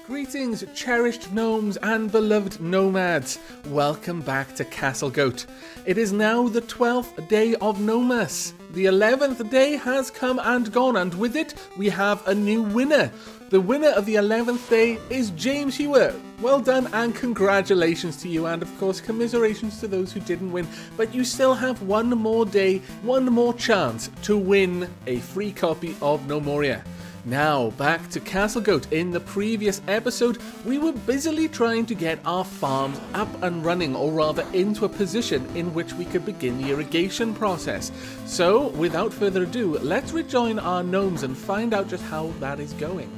Greetings, cherished gnomes and beloved nomads. Welcome back to Castlegoat. It is now the 12th day of Gnomus. The 11th day has come and gone, and with it, we have a new winner. The winner of the 11th day is James Hewer. Well done and congratulations to you, and of course commiserations to those who didn't win. But you still have one more day, one more chance to win a free copy of Gnomoria. Now, back to Castlegoat. In the previous episode, we were busily trying to get our farms up and running, or rather into a position in which we could begin the irrigation process. So, without further ado, let's rejoin our gnomes and find out just how that is going.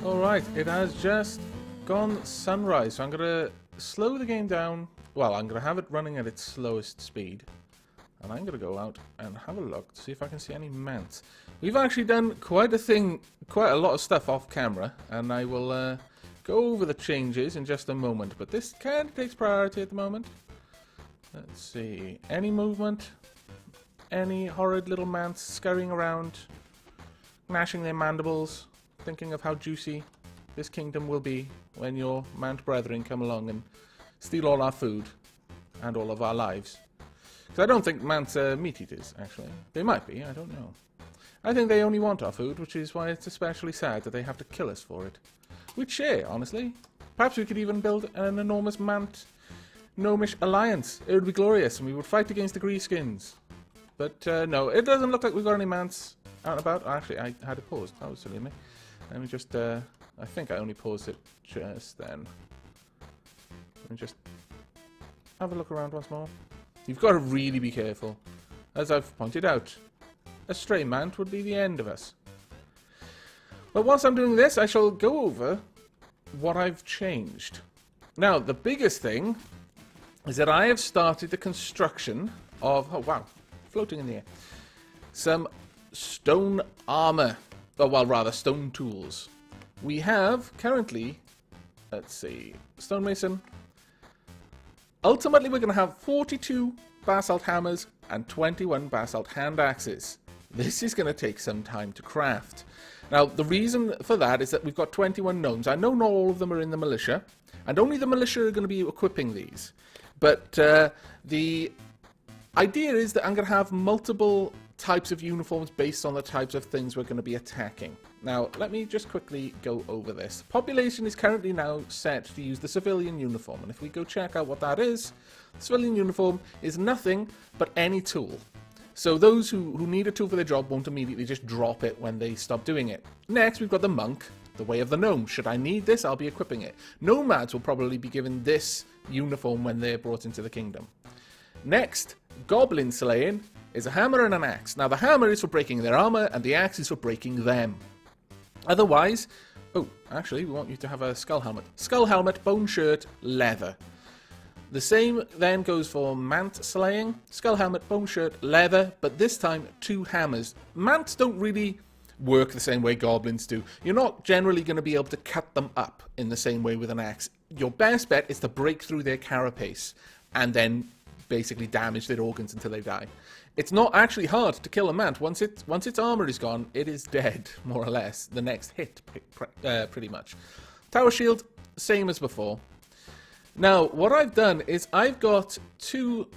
Alright, it has just gone sunrise, so I'm going to slow the game down. Well, I'm going to have it running at its slowest speed. And I'm going to go out and have a look to see if I can see any mants. We've actually done quite a lot of stuff off camera, and I will go over the changes in just a moment. But this kind of takes priority at the moment. Let's see. Any movement? Any horrid little mants scurrying around, gnashing their mandibles, thinking of how juicy this kingdom will be when your mant brethren come along and steal all our food and all of our lives. Because I don't think mants are meat eaters, actually. They might be, I don't know. I think they only want our food, which is why it's especially sad that they have to kill us for it. We'd share, honestly. Perhaps we could even build an enormous gnomish alliance. It would be glorious, and we would fight against the Greaskins. But no, it doesn't look like we've got any mants out and about. Actually, I had it paused. That was silly of me. Let me just, I think I only paused it just then. Let me just have a look around once more. You've got to really be careful. As I've pointed out, a stray mant would be the end of us. But whilst I'm doing this, I shall go over what I've changed. Now, the biggest thing is that I have started the construction of, oh wow, floating in the air, some stone armor. Oh, well, rather, stone tools. We have, currently, let's see, stonemason. Ultimately, we're going to have 42 basalt hammers and 21 basalt hand axes. This is going to take some time to craft. Now, the reason for that is that we've got 21 gnomes. I know not all of them are in the militia, and only the militia are going to be equipping these. But the idea is that I'm going to have multiple types of uniforms based on the types of things we're going to be attacking. Now, let me just quickly go over this. Population is currently now set to use the civilian uniform, and if we go check out what that is, the civilian uniform is nothing but any tool. So those who need a tool for their job won't immediately just drop it when they stop doing it. Next, we've got the monk, the way of the gnome. Should I need this, I'll be equipping it. Nomads will probably be given this uniform when they're brought into the kingdom. Next, goblin slaying is a hammer and an axe. Now, the hammer is for breaking their armor, and the axe is for breaking them. Otherwise, oh, actually, we want you to have a skull helmet. Skull helmet, bone shirt, leather. The same then goes for mant slaying. Skull helmet, bone shirt, leather, but this time 2 hammers. Mants don't really work the same way goblins do. You're not generally going to be able to cut them up in the same way with an axe. Your best bet is to break through their carapace and then basically damage their organs until they die. It's not actually hard to kill a mant. Once its armor is gone, it is dead, more or less. The next hit, pretty much. Tower shield, same as before. Now, what I've done is I've got 2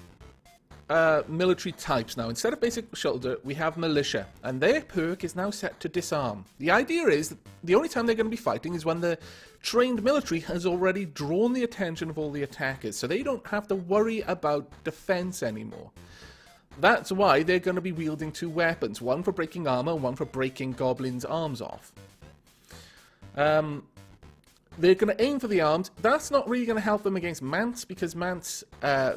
military types now. Instead of basic shoulder, we have militia, and their perk is now set to disarm. The idea is that the only time they're going to be fighting is when the trained military has already drawn the attention of all the attackers, so they don't have to worry about defense anymore. That's why they're going to be wielding 2 weapons, one for breaking armor and one for breaking goblins' arms off. They're going to aim for the arms. That's not really going to help them against mants, because mants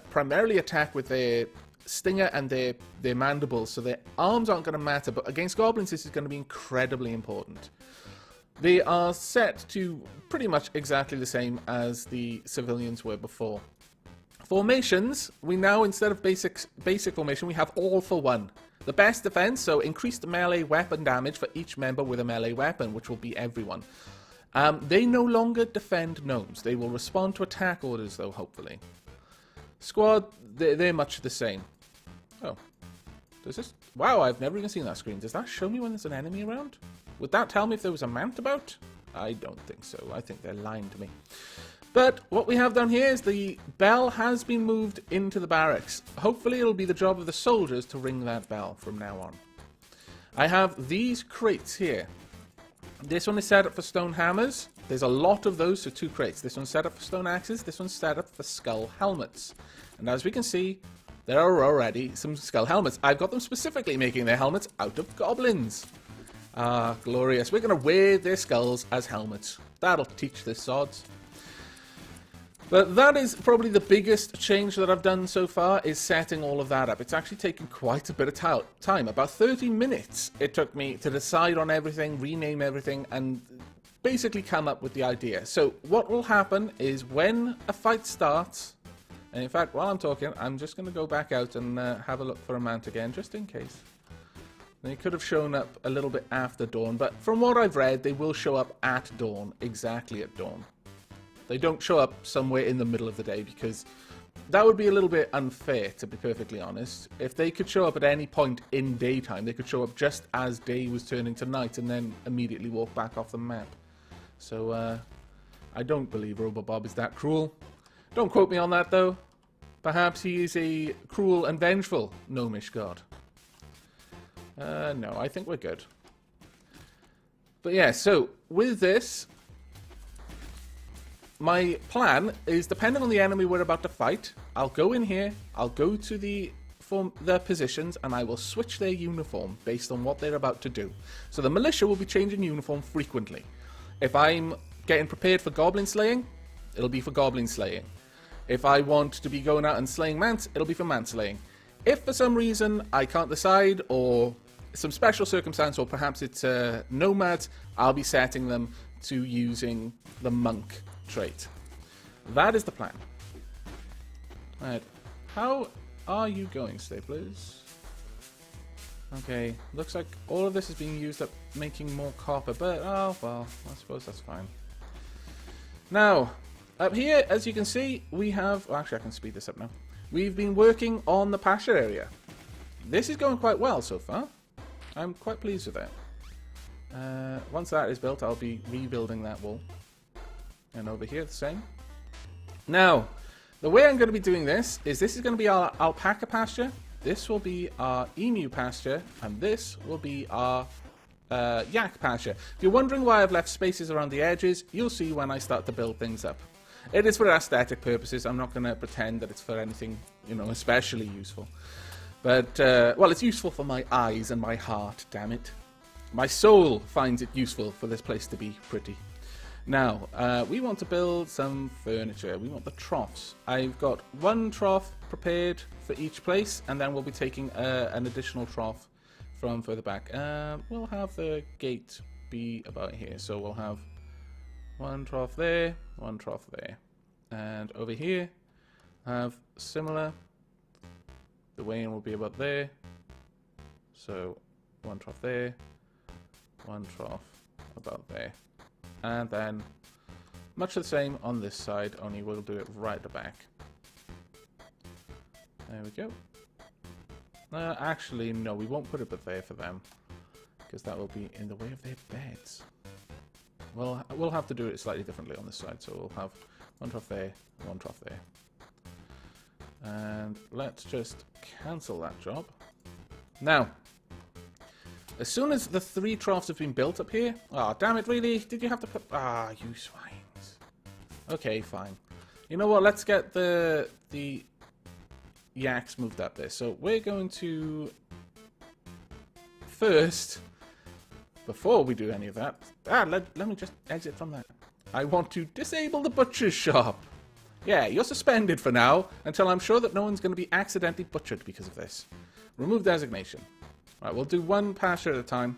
primarily attack with their stinger and their mandibles, so their arms aren't going to matter, but against goblins this is going to be incredibly important. They are set to pretty much exactly the same as the civilians were before. Formations, we now, instead of basic formation, we have all for one. The best defense, so increased melee weapon damage for each member with a melee weapon, which will be everyone. They no longer defend gnomes. They will respond to attack orders, though, hopefully. Squad, they're much the same. Oh. Does this... Wow, I've never even seen that screen. Does that show me when there's an enemy around? Would that tell me if there was a mant about? I don't think so. I think they're lying to me. But what we have done here is the bell has been moved into the barracks. Hopefully it'll be the job of the soldiers to ring that bell from now on. I have these crates here. This one is set up for stone hammers. There's a lot of those, so 2 crates. This one's set up for stone axes. This one's set up for skull helmets. And as we can see, there are already some skull helmets. I've got them specifically making their helmets out of goblins. Ah, glorious. We're going to wear their skulls as helmets. That'll teach the sods. But that is probably the biggest change that I've done so far, is setting all of that up. It's actually taken quite a bit of time. About 30 minutes it took me to decide on everything, rename everything, and basically come up with the idea. So what will happen is when a fight starts, and in fact, while I'm talking, I'm just going to go back out and have a look for a mount again, just in case. They could have shown up a little bit after dawn, but from what I've read, they will show up at dawn, exactly at dawn. They don't show up somewhere in the middle of the day, because that would be a little bit unfair, to be perfectly honest. If they could show up at any point in daytime, they could show up just as day was turning to night and then immediately walk back off the map. So, I don't believe Robobob is that cruel. Don't quote me on that, though. Perhaps he is a cruel and vengeful gnomish god. No, I think we're good. But yeah, so with this, my plan is, depending on the enemy we're about to fight, I'll go in here, I'll go to their positions, and I will switch their uniform based on what they're about to do. So the militia will be changing uniform frequently. If I'm getting prepared for goblin slaying, it'll be for goblin slaying. If I want to be going out and slaying mants, it'll be for mant slaying. If for some reason I can't decide, or some special circumstance, or perhaps it's nomads, I'll be setting them to using the monk trait. That is the plan. Alright, how are you going, staplers? Okay, looks like all of this is being used up making more copper, but oh well, I suppose that's fine. Now, up here, as you can see, we have, well, actually I can speed this up now. We've been working on the pasture area. This is going quite well so far. I'm quite pleased with that. Once that is built, I'll be rebuilding that wall. And over here, the same. Now, the way I'm going to be doing this is going to be our alpaca pasture, this will be our emu pasture, and this will be our yak pasture. If you're wondering why I've left spaces around the edges, you'll see when I start to build things up. It is for aesthetic purposes. I'm not going to pretend that it's for anything, you know, especially useful. But, well, it's useful for my eyes and my heart, damn it. My soul finds it useful for this place to be pretty. Now, we want to build some furniture. We want the troughs. I've got one trough prepared for each place, and then we'll be taking an additional trough from further back. We'll have the gate be about here. So we'll have one trough there, one trough there. And over here, have similar. The weighing will be about there. So one trough there, one trough about there. And then much the same on this side, only we'll do it right at the back. There we go. Actually, no, we won't put it there for them, because that will be in the way of their beds. Well, we'll have to do it slightly differently on this side, so we'll have one trough there, one trough there. And let's just cancel that job. Now, as soon as the 3 troughs have been built up here... Oh, damn it, really? Did you have to put... Ah, you swines. Okay, fine. You know what? Let's get the yaks moved up there. So we're going to... First, before we do any of that... let me just exit from that. I want to disable the butcher's shop. Yeah, you're suspended for now, until I'm sure that no one's going to be accidentally butchered because of this. Remove designation. Right, we'll do one pasture at a time.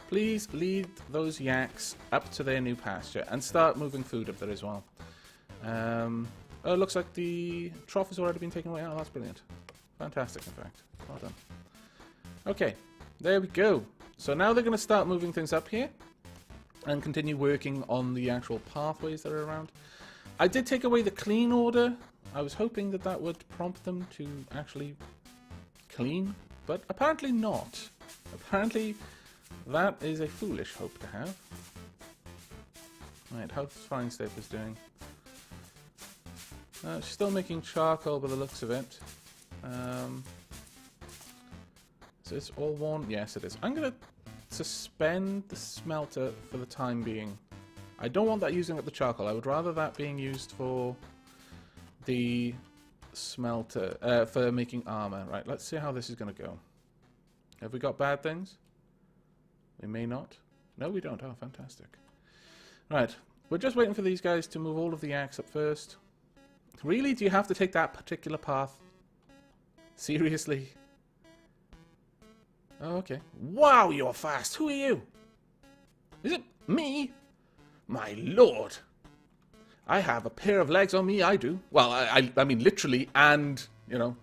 Please lead those yaks up to their new pasture and start moving food up there as well. Oh, it looks like the trough has already been taken away. Oh, that's brilliant. Fantastic, in fact. Well done. Okay, there we go. So now they're going to start moving things up here and continue working on the actual pathways that are around. I did take away the clean order. I was hoping that that would prompt them to actually clean. But apparently not. Apparently, that is a foolish hope to have. Right, how's Flying Staples doing? She's still making charcoal by the looks of it. Is this all worn? Yes, it is. I'm going to suspend the smelter for the time being. I don't want that using up the charcoal. I would rather that being used for the smelter, for making armor. Right, let's see how this is going to go. Have we got bad things? We may not. No, we don't. Oh, fantastic. Right, we're just waiting for these guys to move all of the axe up first. Really? Do you have to take that particular path? Seriously? Oh, okay. Wow, you're fast. Who are you? Is it me? My lord. I have a pair of legs on me, I do. Well, I mean literally, and, you know,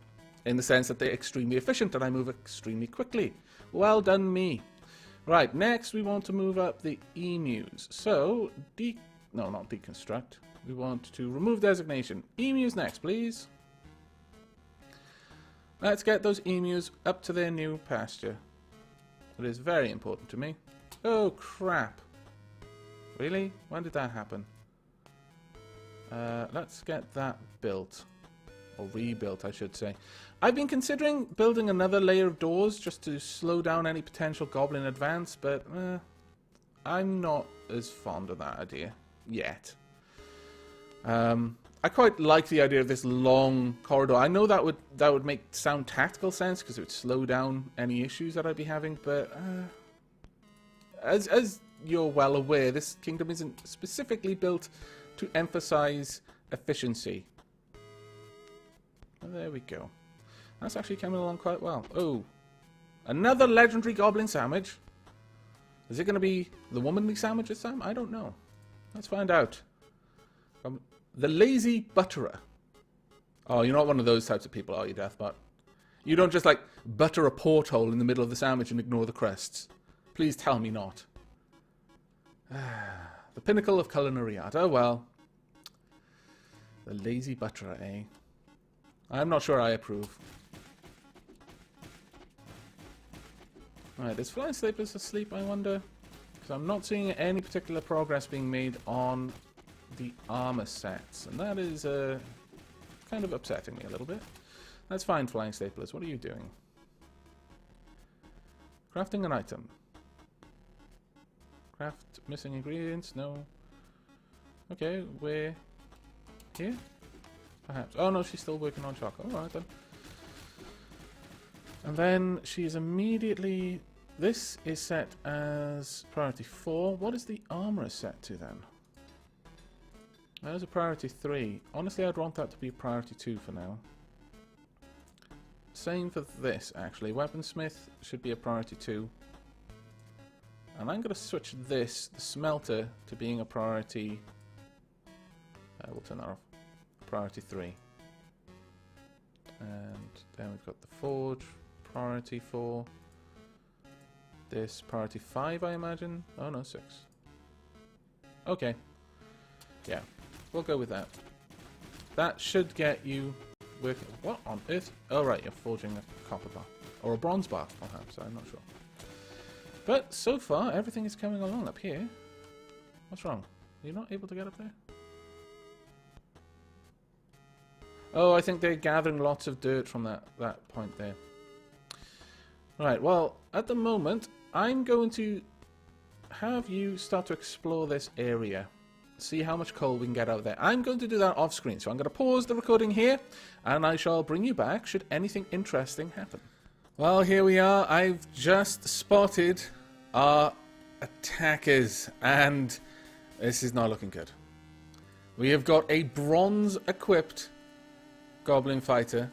in the sense that they're extremely efficient and I move extremely quickly. Well done, me. Right, next we want to move up the emus. So, no, not deconstruct. We want to remove designation. Emus next, please. Let's get those emus up to their new pasture. It is very important to me. Oh, crap. Really? When did that happen? Let's get that built. Or rebuilt, I should say. I've been considering building another layer of doors just to slow down any potential goblin advance, but I'm not as fond of that idea yet. I quite like the idea of this long corridor. I know that would make sound tactical sense because it would slow down any issues that I'd be having, but as you're well aware, this kingdom isn't specifically built to emphasize efficiency. Well, there we go. That's actually coming along quite well. Oh, another legendary goblin sandwich. Is it going to be the womanly sandwich this time? I don't know. Let's find out. The lazy butterer. Oh, you're not one of those types of people, are you, Deathbot? You don't just, like, butter a porthole in the middle of the sandwich and ignore the crusts. Please tell me not. The pinnacle of culinary art. Oh, well. The lazy butterer, eh? I'm not sure I approve. Right, is Flying Staples asleep, I wonder? Because I'm not seeing any particular progress being made on the armor sets, and that is kind of upsetting me a little bit. That's fine, Flying Staplers. What are you doing? Crafting an item. Craft missing ingredients? No. Okay, we're here? Perhaps. Oh no, she's still working on charcoal. Alright then. And then she's immediately... This is set as priority 4. What is the armor set to then? That is a priority 3. Honestly, I'd want that to be priority 2 for now. Same for this, actually. Weaponsmith should be a priority 2. And I'm going to switch this, the smelter, to being a priority... we'll turn that off. Priority 3. And then we've got the forge, priority 4. This, priority 5, I imagine? Oh no, 6. Okay. Yeah. We'll go with that. That should get you working. What on earth? Oh, right, you're forging a copper bar. Or a bronze bar, perhaps. I'm not sure. But so far, everything is coming along up here. What's wrong? Are you not able to get up there? Oh, I think they're gathering lots of dirt from that point there. Right, well, at the moment, I'm going to have you start to explore this area. See how much coal we can get out there. I'm going to do that off screen, so I'm going to pause the recording here, and I shall bring you back should anything interesting happen. Well, here we are. I've just spotted our attackers, and this is not looking good. We have got a bronze-equipped goblin fighter,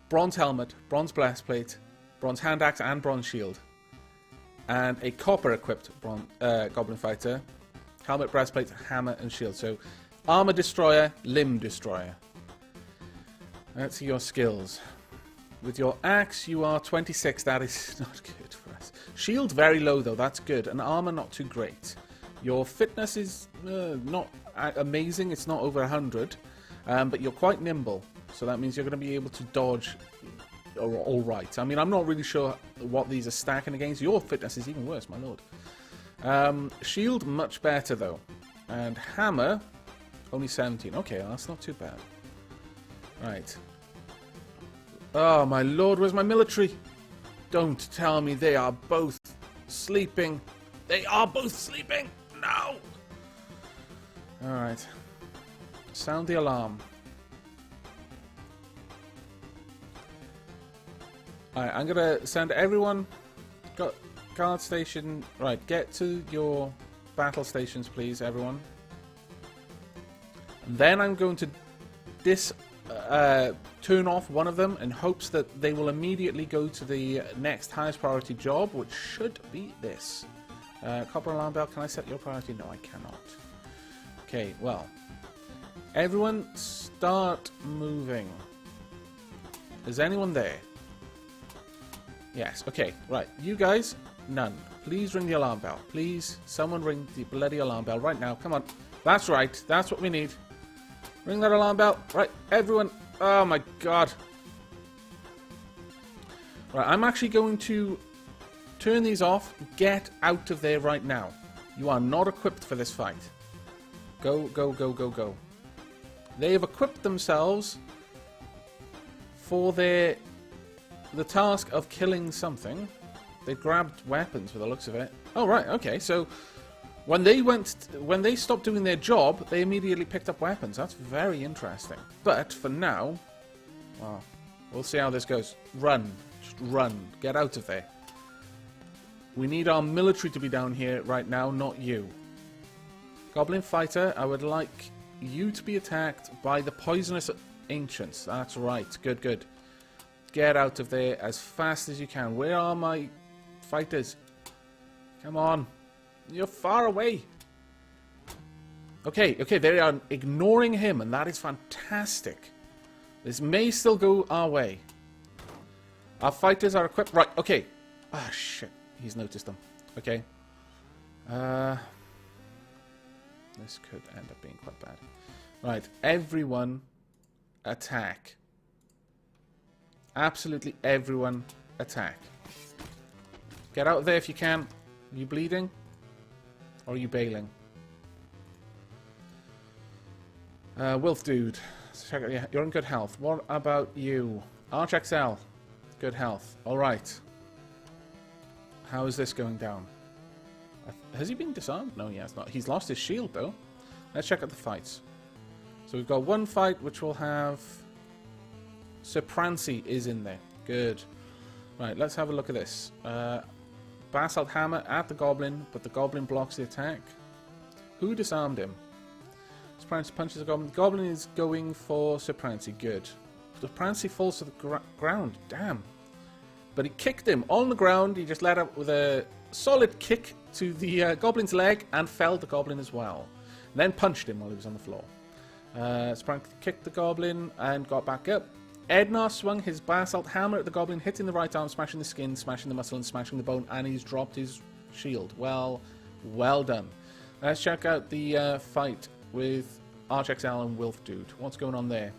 bronze helmet, bronze breastplate, bronze hand axe, and bronze shield, and a copper-equipped goblin fighter. Helmet, breastplate, hammer, and shield. So, armor destroyer, limb destroyer. Let's see your skills. With your axe, you are 26. That is not good for us. Shield, very low, though. That's good. And armor, not too great. Your fitness is not amazing. It's not over 100. But you're quite nimble. So that means you're going to be able to dodge all right. I mean, I'm not really sure what these are stacking against. Your fitness is even worse, my lord. Shield, much better, though. And hammer, only 17. Okay, well, that's not too bad. Right. Oh, my lord, where's my military? Don't tell me they are both sleeping. They are both sleeping! No! Alright. Sound the alarm. Alright, I'm gonna send everyone... Got guard station... Right, get to your battle stations, please, everyone. And then I'm going to turn off one of them in hopes that they will immediately go to the next highest priority job, which should be this. Copper alarm bell, can I set your priority? No, I cannot. Okay, well. Everyone start moving. Is anyone there? Yes, okay, right. You guys, none. Please ring the alarm bell. Please, someone ring the bloody alarm bell right now. Come on. That's right. That's what we need. Ring that alarm bell. Right, everyone. Oh my god. Right, I'm actually going to turn these off. Get out of there right now. You are not equipped for this fight. Go, go, go, go, go. They have equipped themselves for the task of killing something. They grabbed weapons for the looks of it. Oh, right, okay, so when they stopped doing their job, they immediately picked up weapons. That's very interesting. But for now, well, we'll see how this goes. Run. Just run. Get out of there. We need our military to be down here right now, not you. Goblin fighter, I would like you to be attacked by the poisonous ancients. That's right. Good, good. Get out of there as fast as you can. Where are my fighters? Come on. You're far away. Okay, okay, they are ignoring him, and that is fantastic. This may still go our way. Our fighters are equipped. Right, okay. Ah, shit. He's noticed them. Okay. This could end up being quite bad. Right, everyone attack. Absolutely everyone attack. Get out of there if you can. Are you bleeding? Or are you bailing? Wolf dude. Check out, yeah, you're in good health. What about you? Arch XL. Good health. Alright. How is this going down? Has he been disarmed? No, he has not. He's lost his shield, though. Let's check out the fights. So we've got one fight which will have... Sir Prancy is in there. Good. Right, let's have a look at this. Basalt Hammer at the Goblin, but the Goblin blocks the attack. Who disarmed him? Sir Prancy punches the Goblin. The Goblin is going for Sir Prancy. Good. Sir Prancy falls to the ground. Damn. But he kicked him on the ground. He just let up with a solid kick to the Goblin's leg and felled the Goblin as well. And then punched him while he was on the floor. Sprang kicked the Goblin and got back up. Ednar swung his basalt hammer at the Goblin, hitting the right arm, smashing the skin, smashing the muscle, and smashing the bone, and he's dropped his shield. Well done. Let's check out the fight with Arch XL and Wolf Dude. What's going on there?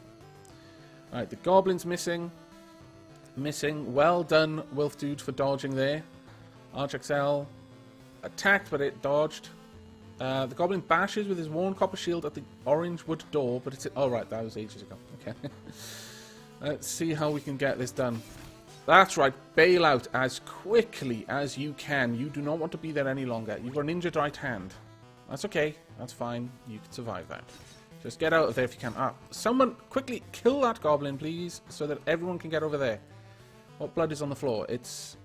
Alright, the Goblin's missing. Well done, Wolf Dude, for dodging there. Arch XL attacked, but it dodged. The Goblin bashes with his worn copper shield at the orange wood door, but it's... Oh, right, that was ages ago. Okay. Let's see how we can get this done. That's right, bail out as quickly as you can. You do not want to be there any longer. You've got an injured right hand. That's okay. That's fine. You can survive that. Just get out of there if you can. Ah, someone quickly kill that Goblin, please, so that everyone can get over there. What blood is on the floor? It's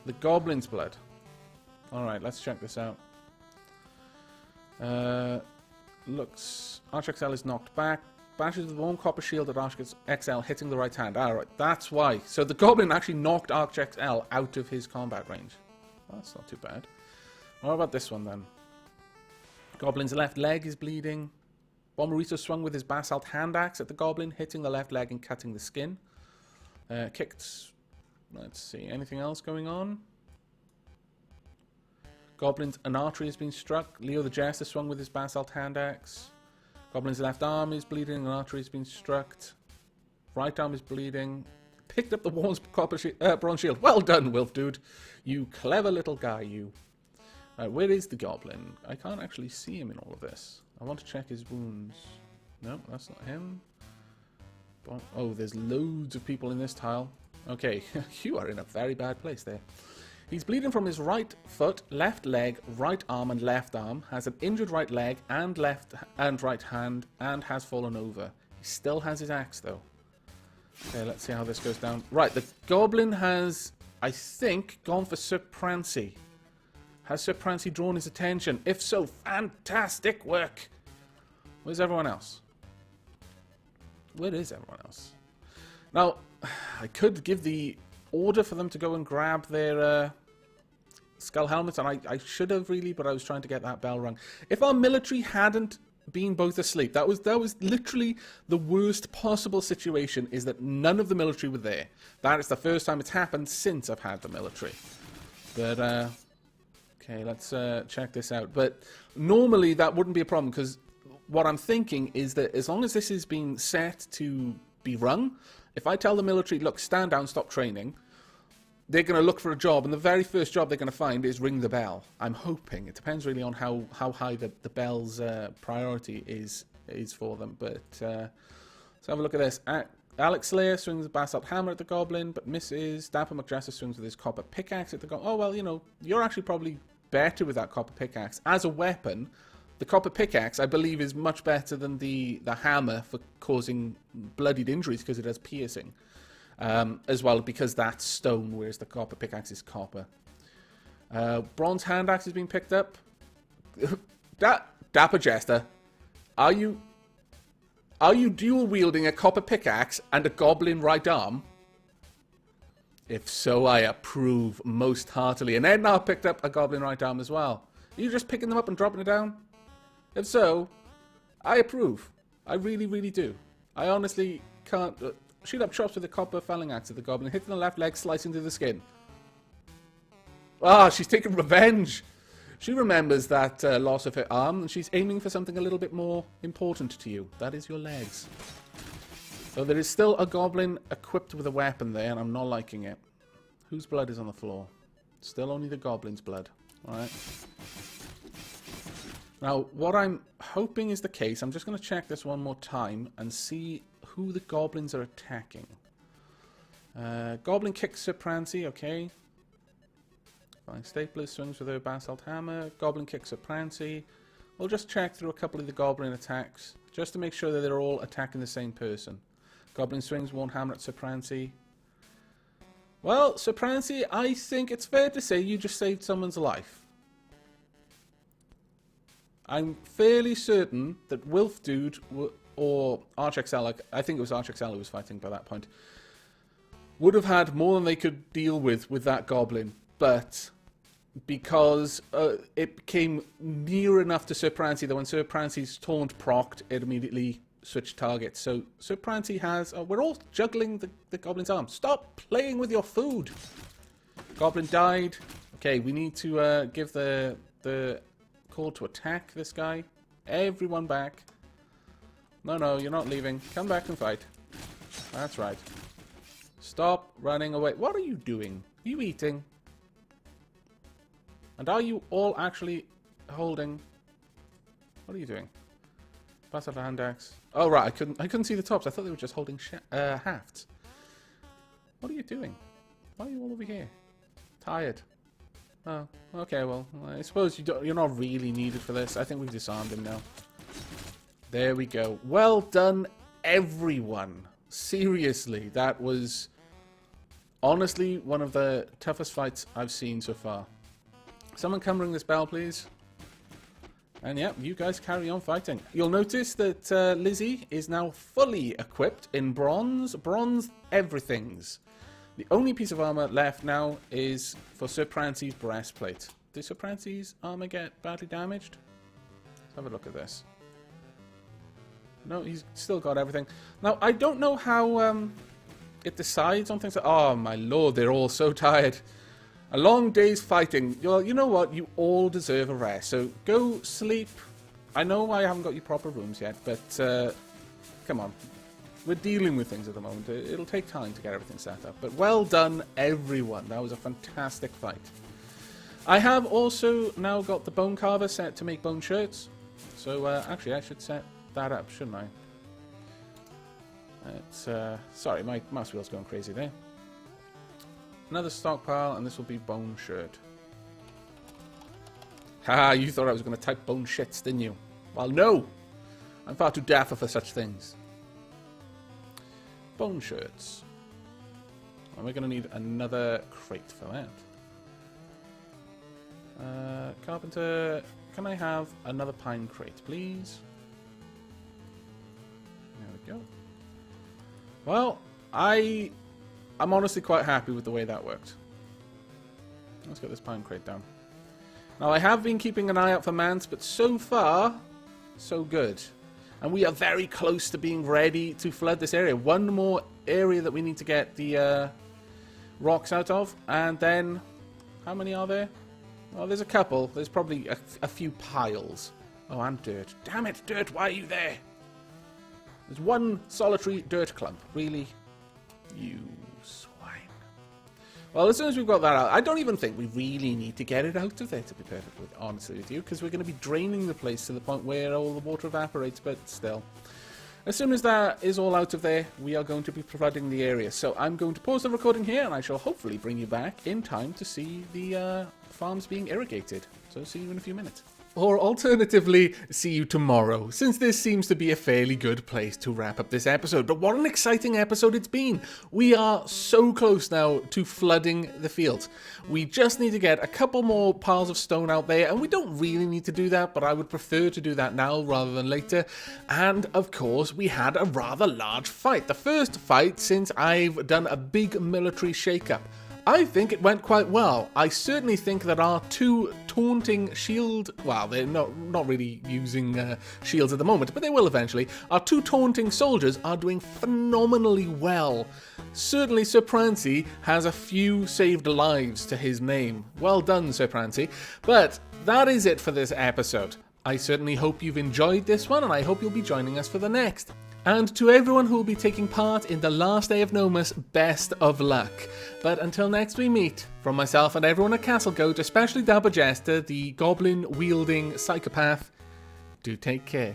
the Goblin's blood. Alright, let's check this out. Looks... Arch XL is knocked back. Bashes with one copper shield at Arch XL, hitting the right hand. Alright, that's why. So the Goblin actually knocked Arch XL out of his combat range. Well, that's not too bad. What about this one, then? Goblin's left leg is bleeding. Bomberito swung with his basalt hand axe at the Goblin, hitting the left leg and cutting the skin. Kicked... Let's see, anything else going on? Goblin's an artery has been struck. Leo the Jester swung with his basalt hand axe. Goblin's left arm is bleeding, an artery has been struck. Right arm is bleeding. Picked up the Warren's bronze shield. Well done, Wolf Dude. You clever little guy, you. Where is the goblin? I can't actually see him in all of this. I want to check his wounds. No, that's not him. Oh, there's loads of people in this tile. Okay, you are in a very bad place there. He's bleeding from his right foot, left leg, right arm and left arm, has an injured right leg and left and right hand, and has fallen over. He still has his axe though. Okay, let's see how this goes down. Right, the goblin has, I think, gone for Sir Prancy. Has Sir Prancy drawn his attention? If so, fantastic work! Where's everyone else? Where is everyone else? Now, I could give the order for them to go and grab their skull helmets, and I should have really, but I was trying to get that bell rung. If our military hadn't been both asleep, that was literally the worst possible situation, is that none of the military were there. That is the first time it's happened since I've had the military. But, okay, let's check this out. But normally that wouldn't be a problem, because what I'm thinking is that as long as this is being set to be rung, if I tell the military, look, stand down, stop training, they're going to look for a job, and the very first job they're going to find is ring the bell. I'm hoping. It depends really on how high the bell's priority is for them. But let's have a look at this. Alex Slayer swings a basalt hammer at the goblin, but misses. Dapper McJester swings with his copper pickaxe at the goblin. Oh, well, you know, you're actually probably better with that copper pickaxe. As a weapon, the copper pickaxe, I believe, is much better than the hammer for causing bloodied injuries, because it has piercing. As well, because that's stone, whereas the copper pickaxe is copper. Bronze hand axe has been picked up. Dapper Jester, are you dual wielding a copper pickaxe and a goblin right arm? If so, I approve most heartily. And Edna picked up a goblin right arm as well. Are you just picking them up and dropping it down? If so, I approve. I really, really do. I honestly can't... shoot up chops with the copper felling axe at the goblin, hitting the left leg, slicing through the skin. Ah, she's taking revenge. She remembers that loss of her arm, and she's aiming for something a little bit more important to you. That is your legs. So there is still a goblin equipped with a weapon there, and I'm not liking it. Whose blood is on the floor? Still only the goblin's blood. Alright. Now, what I'm hoping is the case, I'm just going to check this one more time and see who the goblins are attacking. Goblin kicks Sir Prancy, okay. Fine. Stapler swings with her basalt hammer. Goblin kicks Sir Prancy. We'll just check through a couple of the goblin attacks, just to make sure that they're all attacking the same person. Goblin swings one hammer at Sir Prancy. Well, Sir Prancy, I think it's fair to say you just saved someone's life. I'm fairly certain that Wilf Dude or ArchXL, I think it was ArchXL who was fighting by that point, would have had more than they could deal with that goblin. But because it became near enough to Sir Prancy that when Sir Prancy's taunt procced, it immediately switched targets. So Sir Prancy has... we're all juggling the goblin's arm. Stop playing with your food! Goblin died. Okay, we need to give the call to attack this guy. Everyone back. No, you're not leaving. Come back and fight. That's right. Stop running away. What are you doing? Are you eating? And are you all actually holding... What are you doing? Pass out a hand axe. Oh, right. I couldn't see the tops. I thought they were just holding hafts. What are you doing? Why are you all over here? Tired. Oh, okay, well, I suppose you're not really needed for this. I think we've disarmed him now. There we go. Well done, everyone. Seriously, that was honestly one of the toughest fights I've seen so far. Someone come ring this bell, please. And yeah, you guys carry on fighting. You'll notice that Lizzie is now fully equipped in bronze. Bronze everything's. The only piece of armor left now is for Sir Prancy's breastplate. Did Sir Prancy's armor get badly damaged? Let's have a look at this. No, he's still got everything. Now, I don't know how it decides on things like... Oh, my lord, they're all so tired. A long day's fighting. Well, you know what? You all deserve a rest. So go sleep. I know I haven't got you proper rooms yet, but come on. We're dealing with things at the moment. It'll take time to get everything set up. But well done, everyone. That was a fantastic fight. I have also now got the bone carver set to make bone shirts. So, actually, I should set that up, shouldn't I? It's, sorry, my mouse wheel's going crazy there. Another stockpile, and this will be bone shirt. Haha, you thought I was going to type bone shits, didn't you? Well, no! I'm far too dapper for such things. Bone shirts. And we're going to need another crate for that. Carpenter, can I have another pine crate, please? There we go. Well, I'm honestly quite happy with the way that worked. Let's get this pine crate down. Now, I have been keeping an eye out for mants, but so far, so good. And we are very close to being ready to flood this area. One more area that we need to get the rocks out of. And then, how many are there? Well, there's a couple. There's probably a few piles. Oh, and dirt. Damn it, dirt, why are you there? There's one solitary dirt clump. Really? You swine. Well, as soon as we've got that out, I don't even think we really need to get it out of there, to be perfectly honest with you, because we're going to be draining the place to the point where all the water evaporates, but still. As soon as that is all out of there, we are going to be flooding the area. So I'm going to pause the recording here, and I shall hopefully bring you back in time to see the farms being irrigated. So see you in a few minutes. Or alternatively, see you tomorrow, since this seems to be a fairly good place to wrap up this episode. But what an exciting episode it's been! We are so close now to flooding the fields. We just need to get a couple more piles of stone out there, and we don't really need to do that, but I would prefer to do that now rather than later. And, of course, we had a rather large fight. The first fight since I've done a big military shake-up. I think it went quite well. I certainly think that our two taunting shield... Well, they're not really using shields at the moment, but they will eventually. Our two taunting soldiers are doing phenomenally well. Certainly Sir Prancy has a few saved lives to his name. Well done, Sir Prancy. But that is it for this episode. I certainly hope you've enjoyed this one, and I hope you'll be joining us for the next. And to everyone who will be taking part in the last day of Nomus, best of luck. But until next we meet, from myself and everyone at Castlegoat, especially Dabba Jester, the goblin-wielding psychopath, do take care.